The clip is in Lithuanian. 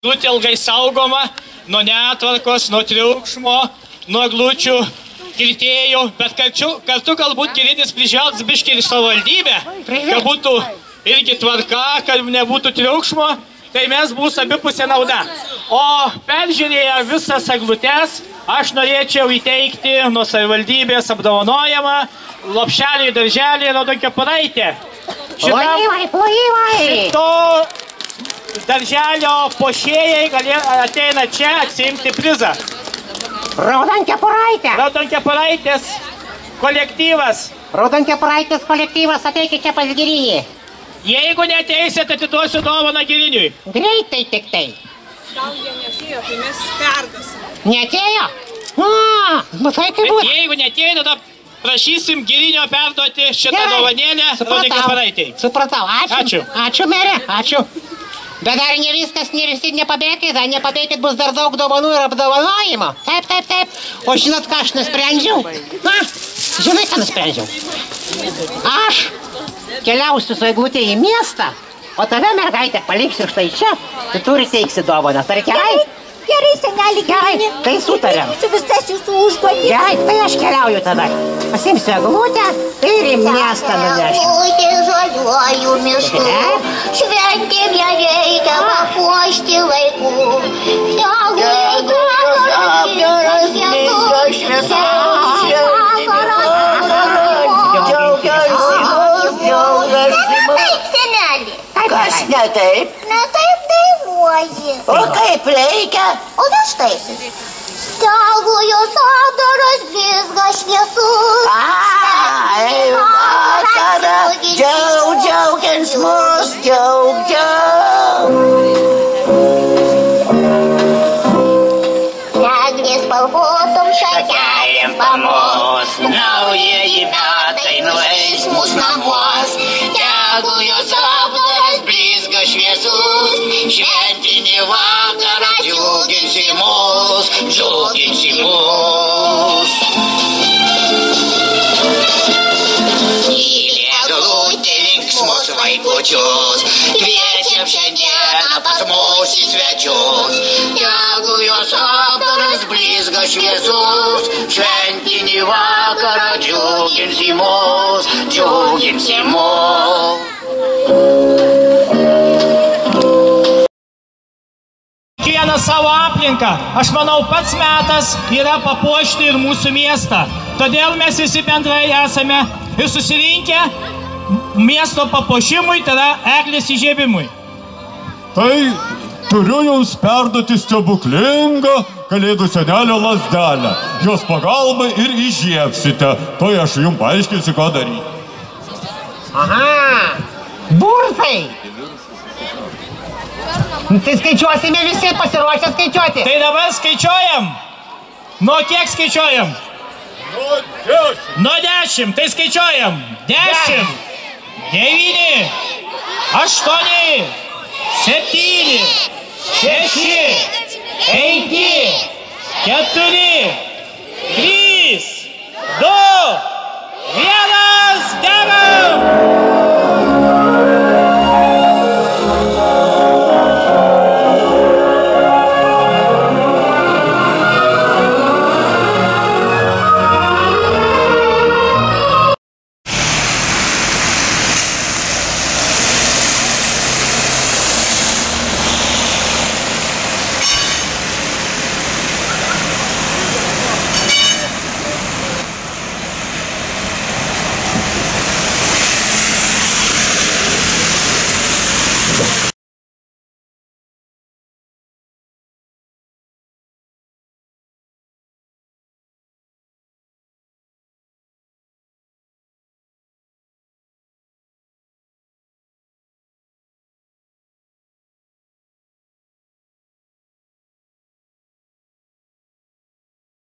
Eglutė ilgai saugoma nuo netvarkos, nuo triukšmo, nuo eglučių kirtėjų, bet kartu galbūt kirinis prižvelgs biškį ir savivaldybę, kad būtų irgi tvarka, kad nebūtų triukšmo, tai mes bus abipusė nauda. O peržiūrėję visas eglutes, aš norėčiau įteikti nuo savivaldybės apdovanojimą lopšelį darželį Raudonkepuraitė. Šito darželio pošėjai ateina čia atsiimti prizą. Raudonkepuraitė. Raudonkepuraitės kolektyvas. Raudonkepuraitės kolektyvas, ateikit čia pas Girinį. Jeigu neteisėt, atiduosiu dovaną Giriniui. Greitai tik tai. Gal jie netėjo, tai mes perdasim. Netėjo? Matai kaip būtų. Jeigu netėjo, tada prašysim Girinio perduoti šitą dovanėlę Raudonkepuraitei. Supratau, ačiū. Ačiū. Ačiū, merė, ačiū. Bet dar ne viskas, ne visi nepabėkit, bus dar daug dovanų ir apdovanojimo. Taip. O žinot, ką aš nusprendžiau? Žinai, ką nusprendžiau? Aš keliausiu su eglutė į miestą, o tave, mergaitė, paliksiu štai čia, tu turi teiksi dovanas. Ar gerai? Gerai, senelį, gerai. Tai sutarėm. Su visas jūsų užduotis. Gerai, tai aš keliauju tada. Pasimsiu eglutę ir į miestą nunešiu. Eglutė žaliuoju mišku, šventėm ją reikia papuošti laiku. Kas ne taip? Ne taip dainuoji. O kaip reikia? O na štai. Tegu jos apdaras blizga šviesus. Vakarą, džiaugians mus, džiaug. Eglės spalvotom šakelėm pamos. Naujieji metai nueis mūs namuos. Tegu jos apdaras blizga šviesus. Šventinį vakarą džiuginsi mus, Myli eglutė linksmus vaikučius, kviečiam šiandieną pas mus į svečius. Tegu jos apdaras blizga šviesus, šventinį vakarą džiuginsi mus, Kiekvieną savo aplinką, aš manau, pats metas yra papuošti ir mūsų miestą. Todėl mes visi bendrai esame ir susirinkę miesto papuošimui, tai yra eglės įžiebimui. Tai turiu jums perduoti stebuklingą Kalėdų senelio lazdelę. Jos pagalba ir įžiebsite. Tai aš jums paaiškinsiu, ką daryti. Aha, burzai. Tai skaičiuosime visi, pasiruošę skaičiuoti. Tai dabar skaičiuojam. Nuo kiek skaičiuojam? Nuo 10. Tai skaičiuojam. 10, 9, 8, 7, 6, 5, 4,